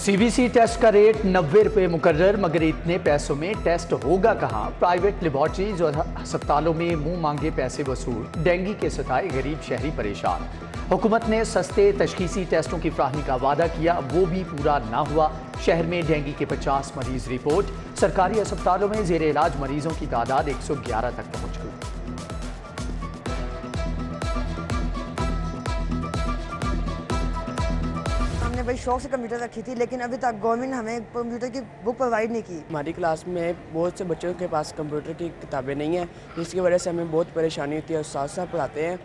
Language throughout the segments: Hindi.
सीबीसी टेस्ट का रेट 90 रुपये मुकर्रर, मगर इतने पैसों में टेस्ट होगा कहाँ। प्राइवेट लेबॉर्ट्रीज और अस्पतालों में मुंह मांगे पैसे वसूल, डेंगू के सताए गरीब शहरी परेशान। हुकूमत ने सस्ते तशखीसी टेस्टों की फ्राहमी का वादा किया, वो भी पूरा ना हुआ। शहर में डेंगू के 50 मरीज रिपोर्ट। सरकारी अस्पतालों में जेर इलाज मरीजों की तादाद 111 तक पहुँच गई। भाई शौक से कंप्यूटर रखी थी, लेकिन अभी तक गवर्नमेंट हमें कंप्यूटर की बुक प्रोवाइड नहीं की। हमारी क्लास में बहुत से बच्चों के पास कंप्यूटर की किताबें नहीं हैं, जिसकी वजह से हमें बहुत परेशानी होती है। उस्ताद साहब पढ़ाते हैं।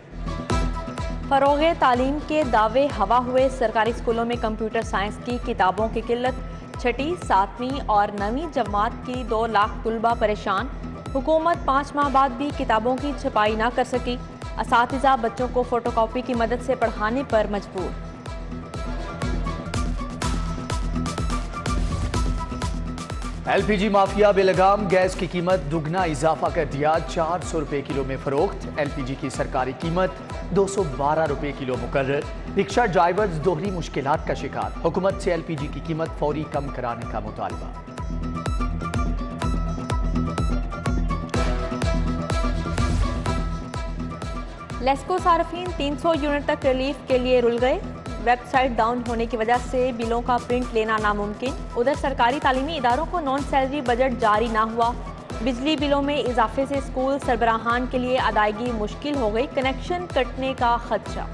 फ़रोग़ तालीम के दावे हवा हुए। सरकारी स्कूलों में कंप्यूटर साइंस की किताबों की किल्लत। छठी, 7वीं और 9वीं जमात की 2 लाख तलबा परेशान। हुकूमत 5 माह बाद भी किताबों की छपाई ना कर सकी। असातिज़ा बच्चों को फ़ोटोकॉपी की मदद से पढ़ाने पर मजबूर। एलपीजी माफिया बेलगाम, गैस की कीमत दुगना इजाफा कर दिया। 400 रुपये किलो में फरोख्त। एलपीजी की सरकारी कीमत 212 रुपये किलो मुकर्रर। रिक्शा ड्राइवर्स दोहरी मुश्किलात का शिकार। हुकूमत से एलपीजी की कीमत फौरी कम कराने का मुतालबा। लेस्को सार्फिन 300 यूनिट तक रिलीफ के लिए रुल गए। वेबसाइट डाउन होने की वजह से बिलों का प्रिंट लेना नामुमकिन। उधर सरकारी तालीमी इदारों को नॉन सैलरी बजट जारी ना हुआ। बिजली बिलों में इजाफे से स्कूल सरबराहान के लिए अदायगी मुश्किल हो गई। कनेक्शन कटने का खदशा।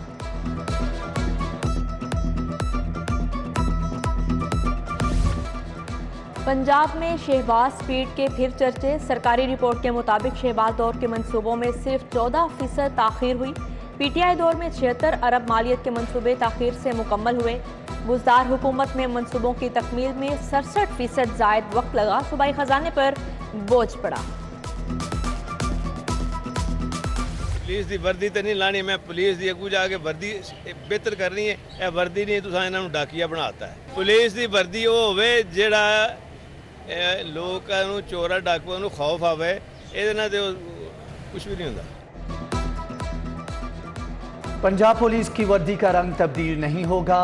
पंजाब में शहबाज स्पीड के फिर चर्चे। सरकारी रिपोर्ट के मुताबिक शहबाज दौर के मंसूबों में सिर्फ 14% ताखीर हुई। पीटीआई दौर में 76 अरब मालियत के मंसूबे ताखीर से मुकम्मल हुए। बुज़दार हुकूमत में मंसूबों की तकमील में 67% जायद वक्त लगा। सूबाई खजाने पर बोझ पड़ा। पुलिस की वर्दी तो नहीं लानी, मैं पुलिस की अगू जाके वर्दी बेहतर करनी है। यह वर्दी नहीं तुसा इन्होंने डाकिया बनाता है। पुलिस की वर्दी वो होवे जेड़ा लोगों को चोरा डाकुआ नूं खौफ आवे, ये कुछ भी नहीं होता। पंजाब पुलिस की वर्दी का रंग तब्दील नहीं होगा।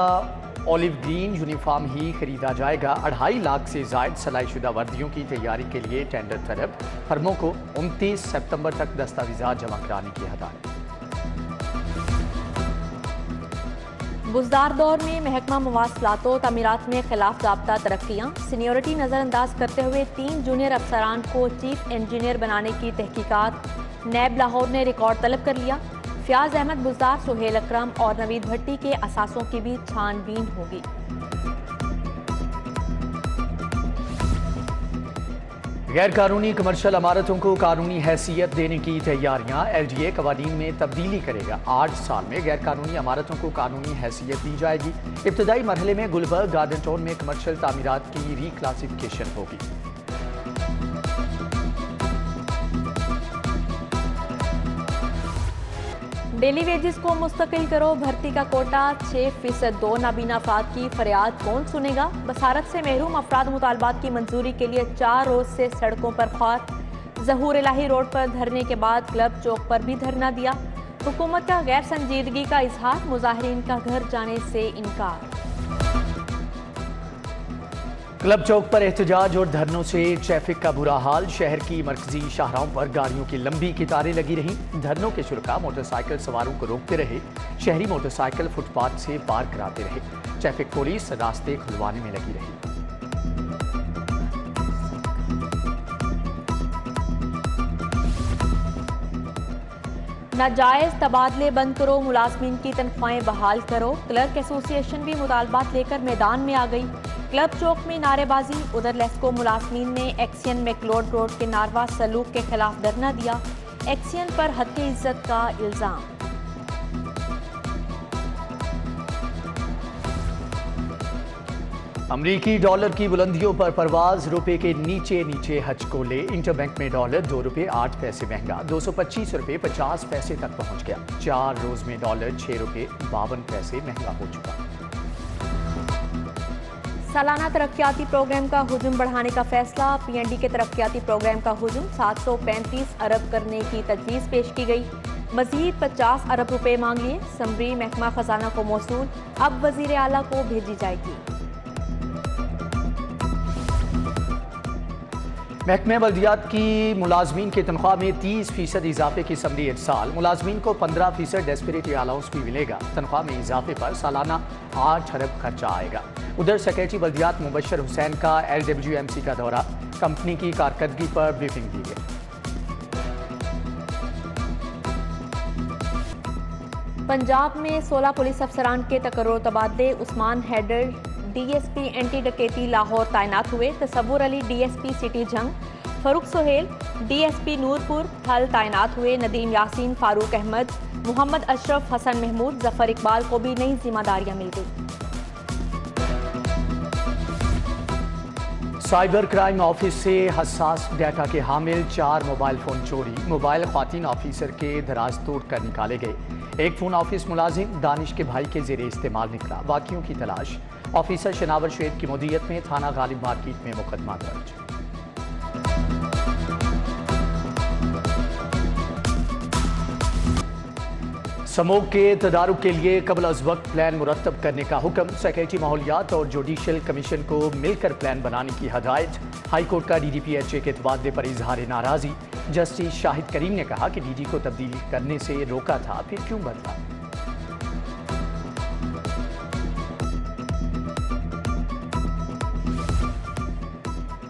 ऑलिव ग्रीन यूनिफॉर्म ही खरीदा जाएगा। 2.5 लाख से जायद सलाईशुदा वर्दियों की तैयारी के लिए टेंडर तलब। फर्मों को 29 सितंबर तक दस्तावेजात जमा कराने की हदायत। बुज़दार दौर में महकमा मवासलात व तामीरात में खिलाफ ज़ाब्ता तरक्कियाँ। सीनियरिटी नज़रअंदाज करते हुए 3 जूनियर अफसरान को चीफ इंजीनियर बनाने की तहकीकात नैब लाहौर ने रिकॉर्ड तलब कर लिया। फ़याज़ अहमद बुज़दार, सुहेल अकरम और नवीद भट्टी के असासों की भी छानबीन होगी। गैर कानूनी कमर्शियल इमारतों को कानूनी हैसियत देने की तैयारियां। एलडीए कवानीन में तब्दीली करेगा। 8 साल में गैर कानूनी इमारतों को कानूनी हैसियत दी जाएगी। इब्तदाई मरहले में गुलबर्ग गार्डन टाउन में कमर्शियल तामीरात की रीक्लासिफिकेशन होगी। डेली वेजेस को मुस्तकिल करो। भर्ती का कोटा 6% दो। नाबीना अफराद की फरियाद कौन सुनेगा। बसारत से महरूम अफराद मुतालबात की मंजूरी के लिए 4 रोज से सड़कों पर खार। ज़हूर इलाही रोड पर धरने के बाद क्लब चौक पर भी धरना दिया। हुकूमत का गैर संजीदगी का इजहार। मुजाहिरीन का घर जाने से इनकार। क्लब चौक पर एहतजाज और धरनों से ट्रैफिक का बुरा हाल। शहर की मरकजी शाहराहों पर गाड़ियों की लंबी कतारें लगी रहीं। धरनों के शुरका मोटरसाइकिल सवारों को रोकते रहे। शहरी मोटरसाइकिल फुटपाथ से पार कराते रहे। ट्रैफिक पुलिस रास्ते खुलवाने में लगी रही। नाजायज तबादले बंद करो। मुलाजमीन की तनख्वाहें बहाल करो। क्लर्क एसोसिएशन भी मुतालबात लेकर मैदान में आ गई। क्लब चौक में नारेबाजी। उधर लेस्को मुलाजमीन ने एक्सियन मैकलोड रोड के नारवा सलूक के खिलाफ धरना दिया। एक्सियन पर हत्या इज्जत का इल्जाम। अमरीकी डॉलर की बुलंदियों पर परवाज। रुपए के नीचे नीचे हचकोले। इंटरबैंक में डॉलर 2 रुपये 8 पैसे महंगा। 225 रुपये 50 पैसे तक पहुंच गया। 4 रोज में डॉलर 6 रुपये 52 पैसे महंगा हो चुका। सालाना तरक्याती प्रोग्राम का हुजूम बढ़ाने का फैसला। पीएनडी के तरक्याती प्रोग्राम का हुजूम 735 अरब करने की तजवीज़ पेश की गई। मजीद 50 अरब रुपए मांग लिए। समरी महकमा खजाना को मौसूल। अब वजीर आला को भेजी जाएगी। महकमे बल्दियात की मुलाजमीन की तनख्वाह में 30% इजाफे की समरी इरसाल। मुलाजमीन को 15% डेस्परेटी अलाउंस भी मिलेगा। तनख्वाह में इजाफे पर सालाना 8 अरब खर्चा आएगा। उधर सेक्रेटरी बल्दियात मुबशर हुसैन का LWMC का दौरा, कंपनी की कारकर्दगी पर ब्रीफिंग दी गई। पंजाब में 16 पुलिस अफसरान के तकर्रुर तबादले। उस्मान हैदर DSP एंटी डकैती लाहौर तैनात हुए। तसव्वुर अली DSP सिटी जंग, फरूक सोहेल DSP नूरपुर हल तैनात हुए। नदीम यासीन, फारूक अहमद, मोहम्मद अशरफ, हसन महमूद, जफर इकबाल को भी नई जिम्मेदारियां मिल गई। साइबर क्राइम ऑफिस से हसास डाटा के हामिल 4 मोबाइल फ़ोन चोरी। मोबाइल ख्वातीन ऑफिसर के दराज तोड़ कर निकाले गए। एक फ़ोन ऑफिस मुलाजिम दानिश के भाई के ज़ेरे इस्तेमाल निकला। बाकियों की तलाश। ऑफिसर शनावर शेख की मुदीयत में थाना गालिब मार्केट में मुकदमा दर्ज। समूह के तदारुक के लिए कबल अज़ वक्त प्लान मुरतब करने का हुक्म। सेक्रेटरी माहौलियात और जुडिशल कमीशन को मिलकर प्लान बनाने की हदायत। हाई कोर्ट का DDPHA के तबादले पर इजहार नाराज़ी। जस्टिस शाहिद करीम ने कहा कि DG को तब्दीली करने से रोका था, फिर क्यों बदला।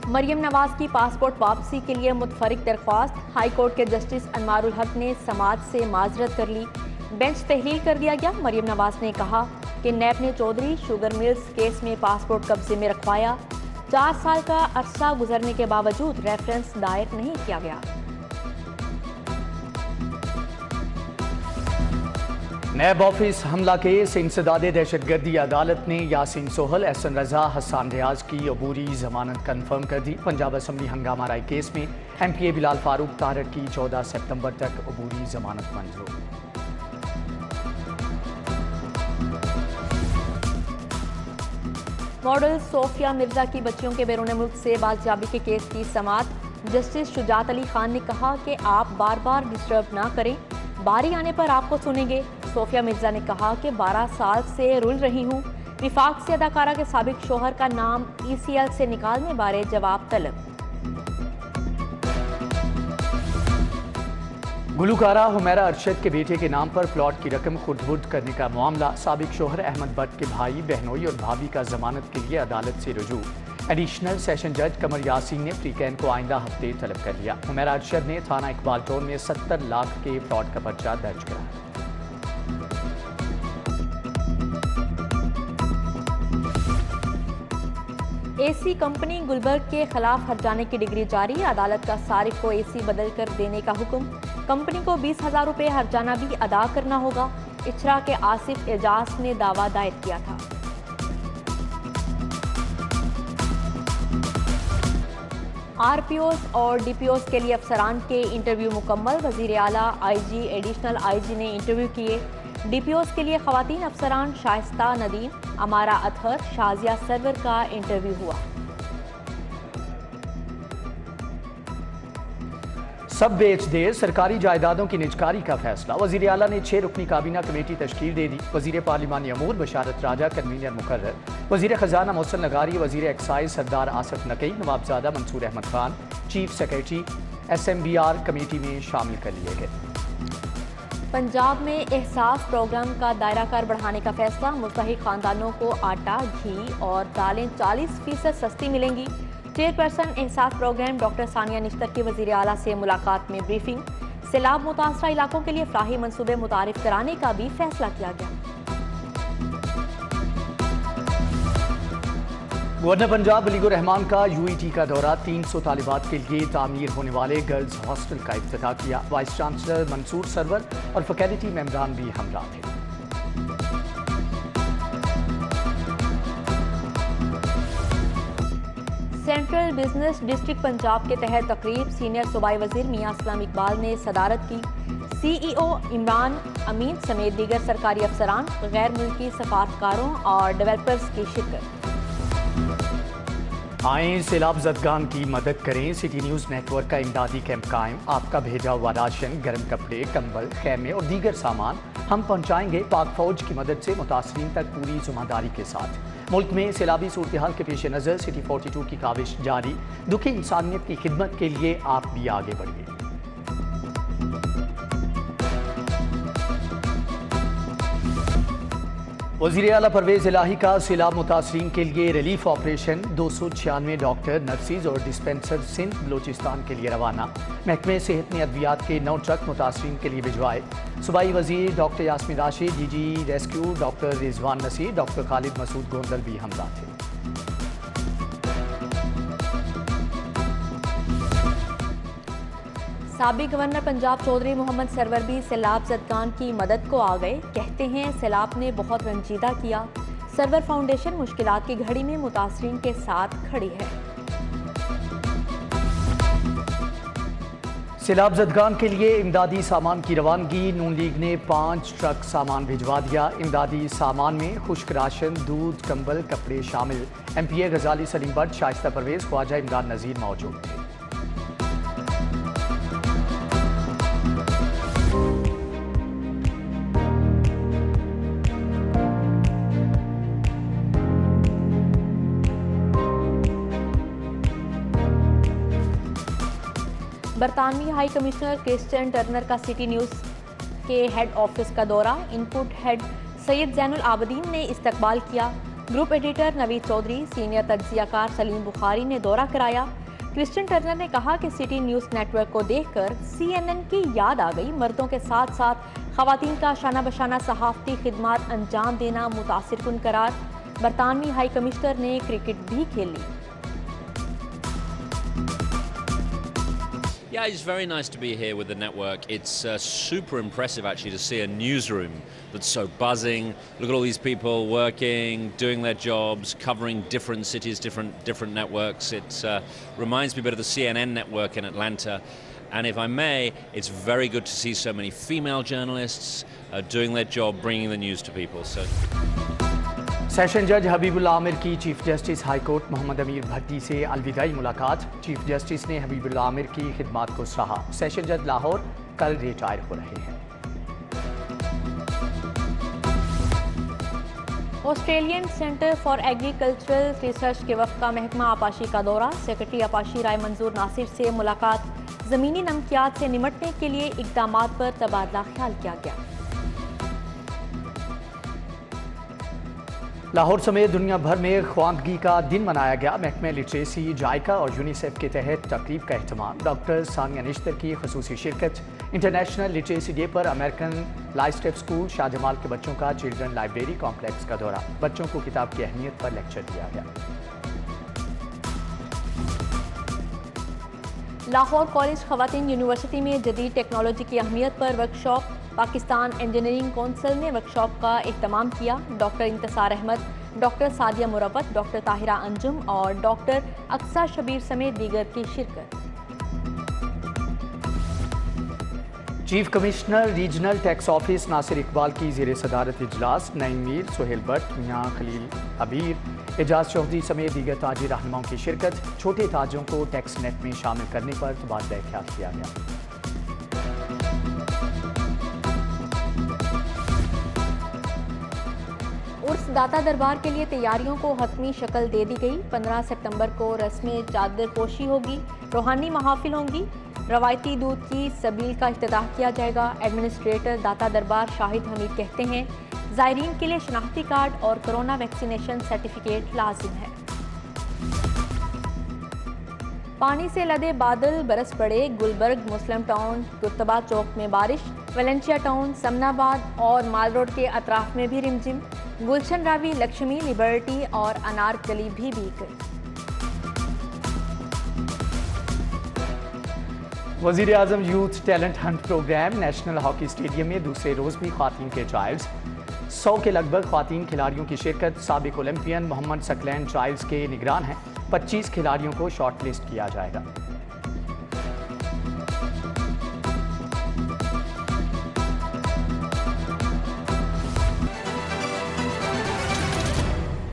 मरियम नवाज की पासपोर्ट वापसी के लिए मुतफरिक दरख्वास्त। हाई कोर्ट के जस्टिस अनवारुल हक ने समाज से माजरत कर ली। बेंच तहलील कर दिया गया। मरियम नवाज ने कहा कि नैब ने चौधरी शुगर मिल्स केस में पासपोर्ट कब्जे में रखवाया। 4 साल का अरसा गुजरने के बावजूद रेफरेंस दायर नहीं किया गया। नैब ऑफिस हमला केस इंसदादे दहशतगर्दी। अदालत ने यासीन सोहल, एहसन रजा, हसान रियाज की अबूरी जमानत कन्फर्म कर दी। पंजाब असम्बली हंगामा राय केस में MPA बिलाल फारूक तारड़ की 14 सितंबर तक अबूरी जमानत मंजूर। मॉडल सोफिया मिर्जा की बच्चियों के बैरून मुल्क से बाजियाबी के केस की समाअत। जस्टिस शुजात अली खान ने कहा कि आप बार बार डिस्टर्ब ना करें, बारी आने पर आपको सुनेंगे। सोफिया मिर्जा ने कहा कि 12 साल से रुल रही हूँ। विफाक से अदाकारा के साबिक शोहर का नाम ECL से निकालने बारे जवाब तलब। गुलकारा हुमैरा अरशद के बेटे के नाम पर प्लॉट की रकम खुर्द-बुर्द करने का मामला। साबिक शोहर अहमद भट्ट के भाई, बहनोई और भाभी का जमानत के लिए अदालत से रुजू। एडिशनल सेशन जज कमर यासीन ने फ्रीकैन को आइंदा हफ्ते तलब कर लिया। हुमैरा अरशद ने थाना इकबाल टोन में 70 लाख के फ्रॉड का पर्चा दर्ज कराया। AC कंपनी गुलबर्ग के खिलाफ हर्जाने की डिग्री जारी। अदालत का सारिफ को AC बदल कर देने का हुक्म। कंपनी को 20,000 रुपये हर्जाना भी अदा करना होगा। इचरा के आसिफ एजाज ने दावा दायर किया था। RPOs और DPOs के लिए अफसरान के इंटरव्यू मुकम्मल। वजीर आला, IG, एडिशनल IG ने इंटरव्यू किए। DPOs के लिए खवातीन अफसरान शाइस्ता नदीम, अमारा अतहर, शाजिया सरवर का इंटरव्यू हुआ। सब बेच दे, सरकारी जायदादों की निजकारी का फैसला। वजीर आला ने 6 रुकनी काबीना कमेटी तश्कील दे दी। वजीर पार्लिमानी अमूर बशारत राजा कन्वीनर मुकर्रर। वजीर खजाना मोहसिन नगारी, वजीर excise Sardar Asif Nakai, Nawabzada Mansoor Ahmad Khan chief secretary SMBR committee में शामिल कर लिए गए। पंजाब में एहसास प्रोग्राम का दायराकार बढ़ाने का फैसला। मुस्तहिक खानदानों को आटा, घी और दालें 40% सस्ती मिलेंगी। चेयरपर्सन एहसास प्रोग्राम डॉक्टर सानिया निश्तर की वजीर आला से मुलाकात में ब्रीफिंग। सैलाब मुतासरा इलाकों के लिए फलाही मनसूबे मुतारिफ कराने का भी फैसला किया गया। गवर्नर पंजाब वलीउर रहमान का UET का दौरा। 300 तालिबात के लिए तामीर होने वाले गर्ल्स हॉस्टल का इफ्तिताह किया। वाइस चांसलर मंसूर सरवर और फैकल्टी मेंबरान भी हमरा थे। सेंट्रल बिजनेस डिस्ट्रिक्ट पंजाब के तहत तकरीब सीनियर सूबाई वजीर मियां असलम इकबाल ने सदारत की। CEO इमरान अमीन समेत दीगर सरकारी अफसरान, गैर मुल्की सफारतकारों और डेवलपर्स की शिरकत। आएं सैलाब ज़दगान की मदद करें। सिटी न्यूज़ नेटवर्क का इमदादी कैंप कायम। आपका भेजा हुआ राशन, गर्म कपड़े, कंबल, खैमे और दीगर सामान हम पहुंचाएंगे पाक फौज की मदद से मुतासरीन तक पूरी जिम्मेदारी के साथ। मुल्क में सैलाबी सूरत हाल के पेश नज़र सिटी 42 की काविश जारी। दुखी इंसानियत की खिदमत के लिए आप भी आगे बढ़िए। वज़ीर आला परवेज़ इलाही का सैलाब मुतासरीन के लिए रिलीफ ऑपरेशन। 296 डॉक्टर, नर्सिस और डिस्पेंसर सिंध बलोचिस्तान के लिए रवाना। महकमे सेहत ने अद्वियात के 9 ट्रक मुतासरीन के लिए भिजवाए। सूबाई वज़ीर doctor Yasmin Rashid, DG rescue doctor Rizwan Naseer, doctor Khalid Masood Gondal भी हमला थे। साबिक गवर्नर पंजाब चौधरी मोहम्मद सरवर भी सैलाब ज़दगान की मदद को आ गए। कहते हैं सैलाब ने बहुत रंजीदा किया। सरवर फाउंडेशन मुश्किलात की घड़ी में मुतासरीन के साथ खड़ी है। सैलाब ज़दगान के लिए इमदादी सामान की रवानगी। नून लीग ने 5 ट्रक सामान भिजवा दिया। इमदादी सामान में खुश्क राशन, दूध, कंबल, कपड़े शामिल। MPA गजाली सलीम भट्ट, शाइस्ता परवेज़, ख्वाजा इमरान नज़ीर मौजूद थे। बरतानवी हाई कमिश्नर क्रिस्टियन टर्नर का सिटी न्यूज़ के हेड ऑफिस का दौरा। इनपुट हेड सैयद जैनुल आबदीन ने इस्तकबाल किया। Group editor Naveed Chaudhry, senior तज्जियाकार सलीम बुखारी ने दौरा कराया। क्रिस्टियन टर्नर ने कहा कि सिटी न्यूज़ नेटवर्क को देखकर CNN की याद आ गई। मर्दों के साथ साथ खवातीन का शाना बशाना सहाफ़ती खिदमात अंजाम देना मुतासिर कुन करार। बरतानवी हाई कमिश्नर ने क्रिकेट भी खेली। Yeah, it's very nice to be here with the network. It's super impressive actually to see a newsroom that's so buzzing. Look at all these people working, doing their jobs, covering different cities, different networks. It reminds me a bit of the CNN network in Atlanta. And if I may, it's very good to see so many female journalists doing their job, bringing the news to people. So. Session जज हबीबुल्लाह आमिर की chief justice high court Muhammad Ameer Bhatti से अलविदाई मुलाकात। चीफ जस्टिस ने हबीबुल्लाह आमिर की खिदमात को सराहा। सेशन जज लाहौर कल रिटायर हो रहे हैं। Australian centre for agricultural research के वफ़द का महकमा आपाशी का दौरा। सेक्रेटरी आपाशी राय मंजूर नासिर से मुलाकात। ज़मीनी नमकियात से निमटने के लिए इक़दामात पर तबादला ख्याल किया गया। लाहौर समेत दुनिया भर में ख्वानदगी का दिन मनाया गया। महकमे लिटरेसी, जायका और यूनिसेफ के तहत तकरीब का अहतमाम। डॉक्टर सानिया निश्तर की खसूसी शिरकत। इंटरनेशनल लिटरेसी डे पर अमेरिकन लाइस्टेप स्कूल शाहजमाल के बच्चों का चिल्ड्रन लाइब्रेरी कॉम्प्लेक्स का दौरा। बच्चों को किताब की अहमियत पर लेक्चर दिया गया। लाहौर कॉलेज खवातीन यूनिवर्सिटी में जदीद टेक्नोलॉजी की अहमियत पर वर्कशॉप। पाकिस्तान इंजीनियरिंग कौंसिल ने वर्कशॉप का एहतमाम किया। Doctor Intisar Ahmad, doctor Sadia Marwat, doctor Tahira Anjum और डॉक्टर अक्सा शबीर समेत दीगर की शिरकत। Chief commissioner regional tax office Nasir Iqbal की ज़ेर सदारत इजलास। नईम मीर, सुहेल भट्ट, मियां खलील अबीर, एजाज चौधरी समेत दीगर ताजी रहनुमाओं की शिरकत। छोटे ताजों को टैक्स नेट में शामिल करने पर तबादला ख्याल किया गया। उर्स दाता दरबार के लिए तैयारियों को हतमी शक्ल दे दी गई। 15 सितंबर को रस्म चादर पोशी होगी। रूहानी महाफिल होंगी। रवायती दूध की सबील का इफ्तिताह किया जाएगा। एडमिनिस्ट्रेटर दाता दरबार शाहिद हमीद कहते हैं ज़ायरीन के लिए शनाख्ती कार्ड और कोरोना वैक्सीनेशन सर्टिफिकेट लाजिम है। पानी से लदे बादल बरस पड़े। गुलबर्ग, मुस्लिम टाउन, कुर्तबा चौक में बारिश। वलेंशिया टाउन, समनाबाद और माल रोड के अतराफ में भी रिमझिम। गुलशन रावी, लक्ष्मी, लिबर्टी और अनारकली भी भीग गई। वज़ीर आज़म youth talent hunt programme. National hockey stadium में दूसरे रोज़ भी ख्वातीन के ट्रायल्स। 100 के लगभग ख्वातीन खिलाड़ियों की शिरकत। साबिक ओलंपियन मोहम्मद सकलैन ट्रायल्स के निगरान हैं। 25 खिलाड़ियों को शॉर्ट लिस्ट किया जाएगा।